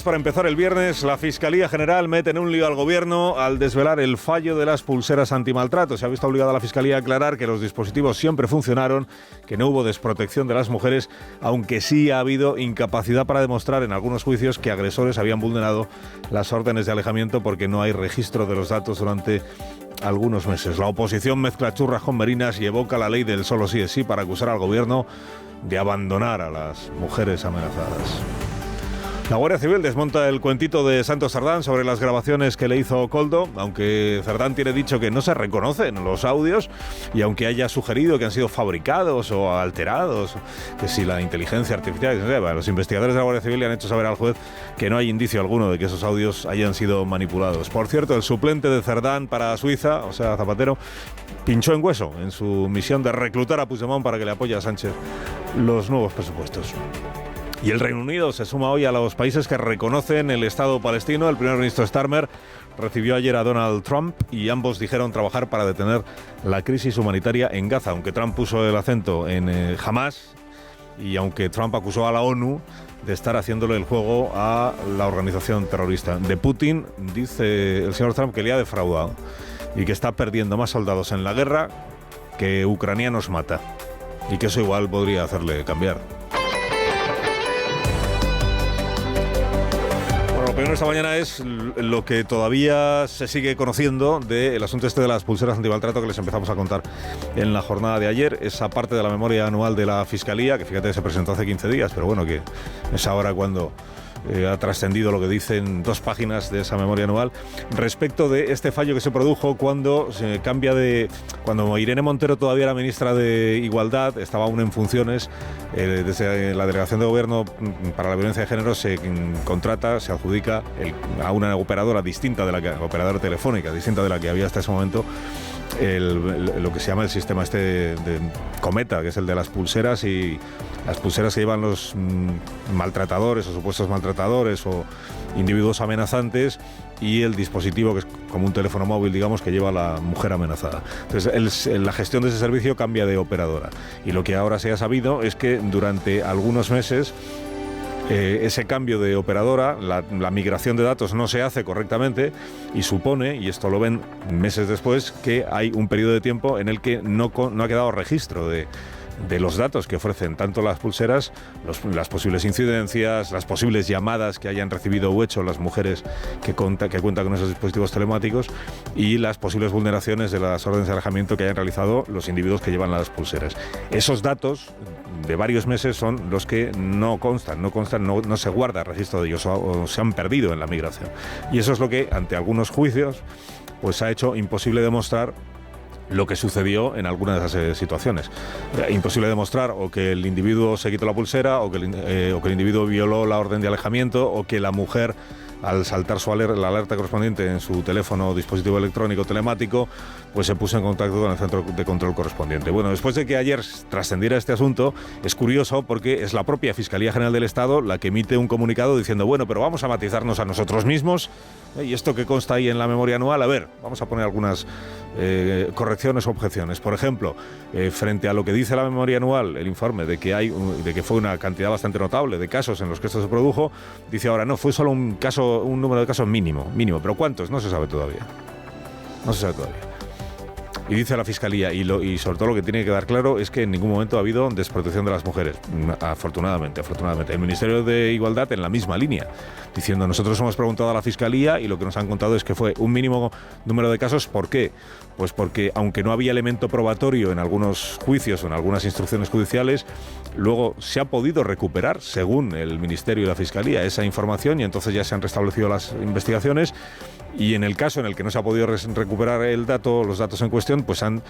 Para empezar el viernes, la Fiscalía General mete en un lío al Gobierno al desvelar el fallo de las pulseras antimaltrato. Se ha visto obligada la Fiscalía a aclarar que los dispositivos siempre funcionaron, que no hubo desprotección de las mujeres, aunque sí ha habido incapacidad para demostrar en algunos juicios que agresores habían vulnerado las órdenes de alejamiento porque no hay registro de los datos durante algunos meses. La oposición mezcla churras con merinas y evoca la ley del solo sí es sí para acusar al Gobierno de abandonar a las mujeres amenazadas. La Guardia Civil desmonta el cuentito de Santos Cerdán sobre las grabaciones que le hizo Koldo, aunque Cerdán tiene dicho que no se reconocen los audios y aunque haya sugerido que han sido fabricados o alterados, que si la inteligencia artificial, los investigadores de la Guardia Civil le han hecho saber al juez que no hay indicio alguno de que esos audios hayan sido manipulados. Por cierto, el suplente de Cerdán para Suiza, o sea, Zapatero, pinchó en hueso en su misión de reclutar a Puigdemont para que le apoye a Sánchez los nuevos presupuestos. Y el Reino Unido se suma hoy a los países que reconocen el Estado palestino. El primer ministro Starmer recibió ayer a Donald Trump y ambos dijeron trabajar para detener la crisis humanitaria en Gaza, aunque Trump puso el acento en Hamas y aunque Trump acusó a la ONU de estar haciéndole el juego a la organización terrorista. De Putin dice el señor Trump que le ha defraudado y que está perdiendo más soldados en la guerra que ucranianos mata y que eso igual podría hacerle cambiar. Lo primero esta mañana es lo que todavía se sigue conociendo del asunto este de las pulseras antimaltrato que les empezamos a contar en la jornada de ayer. Esa parte de la memoria anual de la Fiscalía, que fíjate se presentó hace 15 días, pero bueno, que es ahora cuando ha trascendido lo que dicen 2 páginas de esa memoria anual respecto de este fallo que se produjo cuando se cambia cuando Irene Montero todavía era ministra de Igualdad, estaba aún en funciones, desde la Delegación de Gobierno para la Violencia de Género se contrata, se adjudica a una operadora distinta operadora telefónica distinta de la que había hasta ese momento, lo que se llama el sistema de Cometa, que es el de las pulseras, y las pulseras que llevan los maltratadores o supuestos maltratadores o individuos amenazantes, y el dispositivo que es como un teléfono móvil, digamos, que lleva a la mujer amenazada. Entonces, la gestión de ese servicio cambia de operadora. Y lo que ahora se ha sabido es que durante algunos meses ese cambio de operadora, la migración de datos no se hace correctamente y supone, y esto lo ven meses después, que hay un periodo de tiempo en el que no ha quedado registro de los datos que ofrecen tanto las pulseras, las posibles incidencias, las posibles llamadas que hayan recibido o hecho las mujeres que cuentan con esos dispositivos telemáticos y las posibles vulneraciones de las órdenes de alejamiento que hayan realizado los individuos que llevan las pulseras. Esos datos de varios meses son los que no constan, no se guarda registro de ellos o se han perdido en la migración. Y eso es lo que, ante algunos juicios, pues ha hecho imposible demostrar lo que sucedió en algunas de esas situaciones. Imposible demostrar o que el individuo se quitó la pulsera o que el individuo violó la orden de alejamiento o que la mujer, al saltar la alerta correspondiente en su teléfono o dispositivo electrónico telemático, pues se puso en contacto con el centro de control correspondiente. Bueno, después de que ayer trascendiera este asunto, es curioso porque es la propia Fiscalía General del Estado la que emite un comunicado diciendo, bueno, pero vamos a matizarnos a nosotros mismos, y esto que consta ahí en la memoria anual, a ver, vamos a poner algunas correcciones o objeciones. Por ejemplo, frente a lo que dice la memoria anual, el informe de que fue una cantidad bastante notable de casos en los que esto se produjo, dice ahora, no, fue solo un número de casos mínimo, pero ¿cuántos? No se sabe todavía. Y dice la Fiscalía, y sobre todo lo que tiene que quedar claro es que en ningún momento ha habido desprotección de las mujeres, afortunadamente. El Ministerio de Igualdad en la misma línea, diciendo, nosotros hemos preguntado a la Fiscalía y lo que nos han contado es que fue un mínimo número de casos. ¿Por qué? Pues porque aunque no había elemento probatorio en algunos juicios o en algunas instrucciones judiciales, luego se ha podido recuperar, según el Ministerio y la Fiscalía, esa información, y entonces ya se han restablecido las investigaciones. Y en el caso en el que no se ha podido recuperar los datos en cuestión, pues han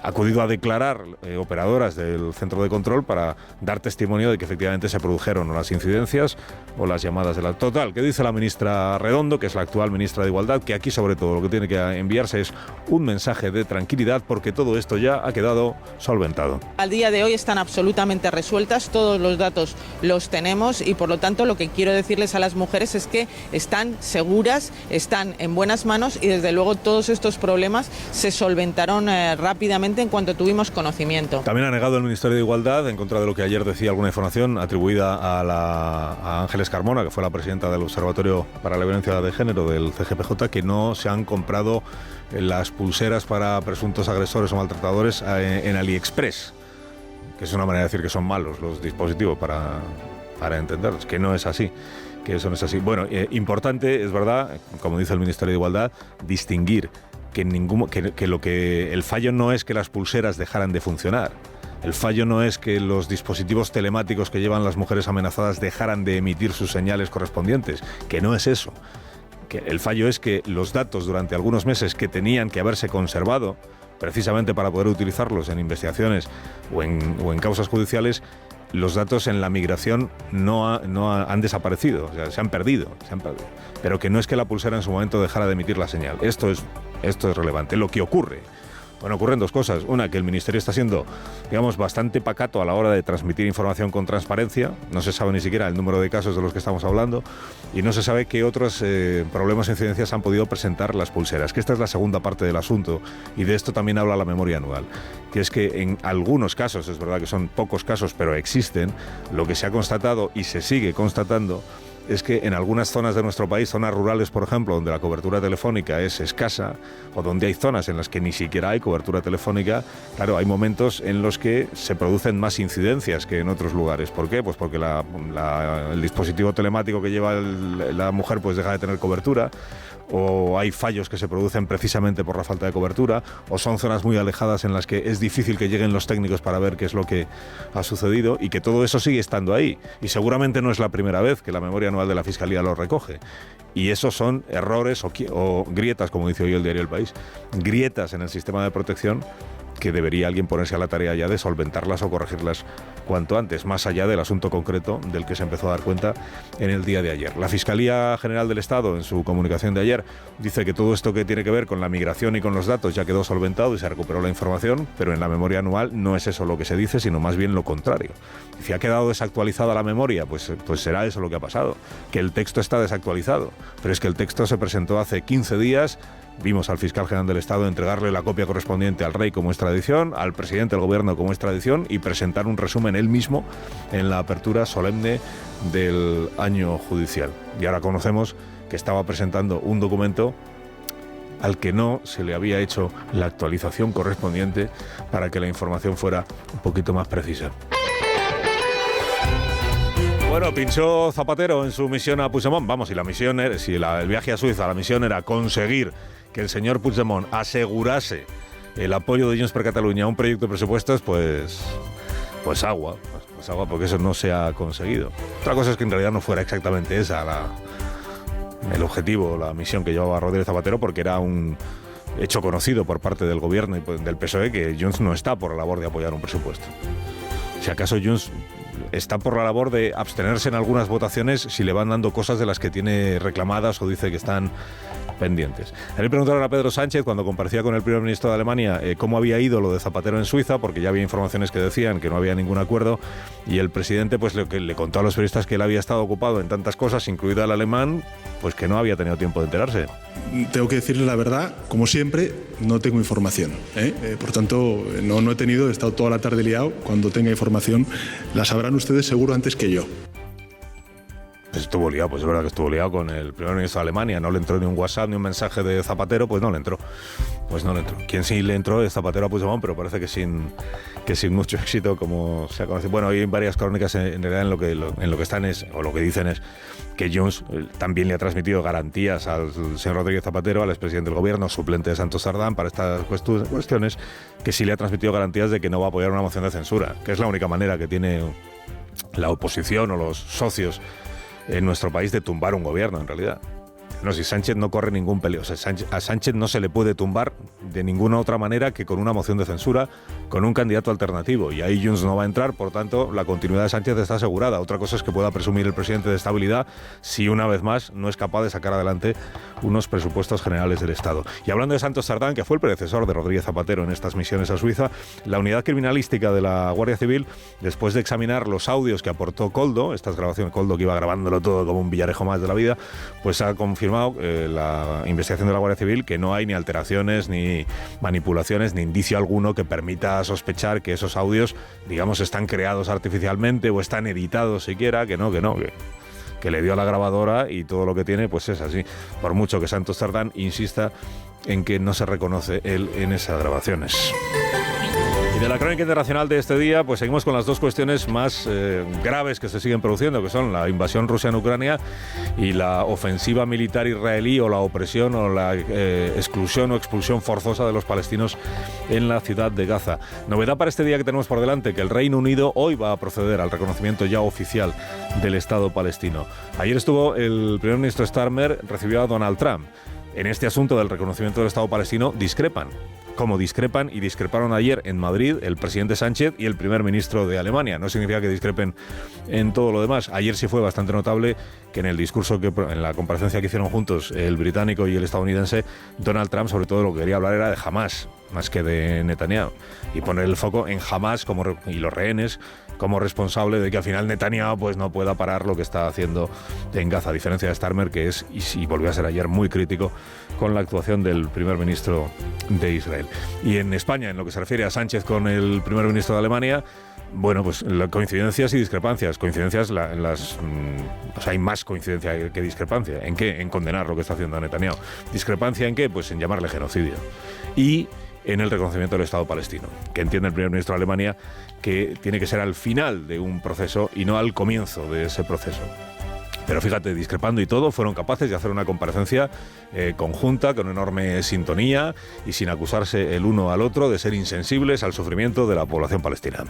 acudido a declarar operadoras del centro de control para dar testimonio de que efectivamente se produjeron o las incidencias o las llamadas de la... Total, ¿qué dice la ministra Redondo, que es la actual ministra de Igualdad? Que aquí sobre todo lo que tiene que enviarse es un mensaje de tranquilidad porque todo esto ya ha quedado solventado. Al día de hoy están absolutamente resueltas, todos los datos los tenemos y por lo tanto lo que quiero decirles a las mujeres es que están seguras, están en buenas manos y desde luego todos estos problemas se solventaron rápidamente en cuanto tuvimos conocimiento. También ha negado el Ministerio de Igualdad, en contra de lo que ayer decía alguna información atribuida a Ángeles Carmona, que fue la presidenta del Observatorio para la Violencia de Género del CGPJ, que no se han comprado las pulseras para presuntos agresores o maltratadores en AliExpress, que es una manera de decir que son malos los dispositivos para entenderlos, que no es así. Que eso no es así. Bueno, importante, es verdad, como dice el Ministerio de Igualdad, distinguir que el fallo no es que las pulseras dejaran de funcionar. El fallo no es que los dispositivos telemáticos que llevan las mujeres amenazadas dejaran de emitir sus señales correspondientes, que no es eso. Que el fallo es que los datos durante algunos meses que tenían que haberse conservado, precisamente para poder utilizarlos en investigaciones o en causas judiciales, los datos en la migración han desaparecido, o sea, se han perdido. Pero que no es que la pulsera en su momento dejara de emitir la señal. Esto es relevante. Lo que ocurre, bueno, ocurren dos cosas. Una, que el Ministerio está siendo, digamos, bastante pacato a la hora de transmitir información con transparencia. No se sabe ni siquiera el número de casos de los que estamos hablando y no se sabe qué otros problemas e incidencias han podido presentar las pulseras. Que esta es la segunda parte del asunto y de esto también habla la memoria anual. Que es que en algunos casos, es verdad que son pocos casos, pero existen, lo que se ha constatado y se sigue constatando es que en algunas zonas de nuestro país, zonas rurales, por ejemplo, donde la cobertura telefónica es escasa, o donde hay zonas en las que ni siquiera hay cobertura telefónica, claro, hay momentos en los que se producen más incidencias que en otros lugares. ¿Por qué? Pues porque el dispositivo telemático que lleva la mujer pues deja de tener cobertura, o hay fallos que se producen precisamente por la falta de cobertura, o son zonas muy alejadas en las que es difícil que lleguen los técnicos para ver qué es lo que ha sucedido, y que todo eso sigue estando ahí. Y seguramente no es la primera vez que la memoria anual de la Fiscalía lo recoge. Y esos son errores o grietas, como dice hoy el diario El País, grietas en el sistema de protección que debería alguien ponerse a la tarea ya de solventarlas o corregirlas cuanto antes, más allá del asunto concreto del que se empezó a dar cuenta en el día de ayer. La Fiscalía General del Estado, en su comunicación de ayer, dice que todo esto que tiene que ver con la migración y con los datos ya quedó solventado y se recuperó la información, pero en la memoria anual no es eso lo que se dice, sino más bien lo contrario. Si ha quedado desactualizada la memoria, pues será eso lo que ha pasado, que el texto está desactualizado, pero es que el texto se presentó hace 15 días. Vimos al fiscal general del Estado entregarle la copia correspondiente al rey como extradición, al presidente del gobierno como extradición y presentar un resumen él mismo en la apertura solemne del año judicial. Y ahora conocemos que estaba presentando un documento al que no se le había hecho la actualización correspondiente para que la información fuera un poquito más precisa. Bueno, pinchó Zapatero en su misión a Puigdemont. Vamos, y la misión era, el viaje a Suiza, la misión era conseguir que el señor Puigdemont asegurase el apoyo de Junts per Catalunya a un proyecto de presupuestos, pues agua, porque eso no se ha conseguido. Otra cosa es que en realidad no fuera exactamente esa el objetivo, la misión que llevaba Rodríguez Zapatero, porque era un hecho conocido por parte del gobierno y del PSOE que Junts no está por la labor de apoyar un presupuesto. Si acaso Junts está por la labor de abstenerse en algunas votaciones si le van dando cosas de las que tiene reclamadas o dice que están pendientes. Le preguntaron a Pedro Sánchez, cuando comparecía con el primer ministro de Alemania, cómo había ido lo de Zapatero en Suiza, porque ya había informaciones que decían que no había ningún acuerdo, y el presidente pues le contó a los periodistas que él había estado ocupado en tantas cosas, incluida el alemán, pues que no había tenido tiempo de enterarse. Tengo que decirle la verdad, como siempre, no tengo información. Por tanto, no he estado toda la tarde liado. Cuando tenga información, la sabrán ustedes seguro antes que yo. Pues estuvo liado, pues es verdad que estuvo liado con el primer ministro de Alemania. No le entró ni un WhatsApp ni un mensaje de Zapatero, pues no le entró. Quien sí le entró es Zapatero a Puigdemont, pero parece que sin mucho éxito, como se ha conocido. Bueno, hay varias crónicas en realidad en lo que están o lo que dicen es que Junts también le ha transmitido garantías al señor Rodríguez Zapatero, al expresidente del gobierno, suplente de Santos Sardán, para estas cuestiones, que sí le ha transmitido garantías de que no va a apoyar una moción de censura, que es la única manera que tiene la oposición o los socios en nuestro país de tumbar un gobierno, en realidad. No, si Sánchez no corre ningún peligro. O sea, a Sánchez no se le puede tumbar de ninguna otra manera que con una moción de censura, con un candidato alternativo. Y ahí Junts no va a entrar, por tanto, la continuidad de Sánchez está asegurada. Otra cosa es que pueda presumir el presidente de estabilidad si una vez más no es capaz de sacar adelante unos presupuestos generales del Estado. Y hablando de Santos Sardán, que fue el predecesor de Rodríguez Zapatero en estas misiones a Suiza, la unidad criminalística de la Guardia Civil, después de examinar los audios que aportó Koldo, estas grabaciones, Koldo que iba grabándolo todo como un Villarejo más de la vida, pues ha confirmado confirmado la investigación de la Guardia Civil que no hay ni alteraciones, ni manipulaciones, ni indicio alguno que permita sospechar que esos audios, digamos, están creados artificialmente o están editados siquiera, que le dio a la grabadora y todo lo que tiene pues es así. Por mucho que Santos Cerdán insista en que no se reconoce él en esas grabaciones. Y de la crónica internacional de este día, pues seguimos con las dos cuestiones más graves que se siguen produciendo, que son la invasión rusa en Ucrania y la ofensiva militar israelí, o la opresión o la exclusión o expulsión forzosa de los palestinos en la ciudad de Gaza. Novedad para este día que tenemos por delante, que el Reino Unido hoy va a proceder al reconocimiento ya oficial del Estado palestino. Ayer estuvo el primer ministro Starmer, recibió a Donald Trump. En este asunto del reconocimiento del Estado palestino discrepan. Como discrepan y discreparon ayer en Madrid el presidente Sánchez y el primer ministro de Alemania. No significa que discrepen en todo lo demás. Ayer sí fue bastante notable que en el discurso, en la comparecencia que hicieron juntos el británico y el estadounidense, Donald Trump sobre todo lo que quería hablar era de Hamás, más que de Netanyahu, y poner el foco en Hamás y los rehenes como responsable de que al final Netanyahu pues no pueda parar lo que está haciendo en Gaza, a diferencia de Starmer, que es, y volvió a ser ayer, muy crítico con la actuación del primer ministro de Israel. Y en España, en lo que se refiere a Sánchez con el primer ministro de Alemania, bueno, pues coincidencias y discrepancias. Coincidencias, hay más coincidencia que discrepancia. ¿En qué? En condenar lo que está haciendo Netanyahu. ¿Discrepancia en qué? Pues en llamarle genocidio. Y en el reconocimiento del Estado palestino, que entiende el primer ministro de Alemania que tiene que ser al final de un proceso y no al comienzo de ese proceso. Pero fíjate, discrepando y todo, fueron capaces de hacer una comparecencia conjunta, con enorme sintonía y sin acusarse el uno al otro de ser insensibles al sufrimiento de la población palestina.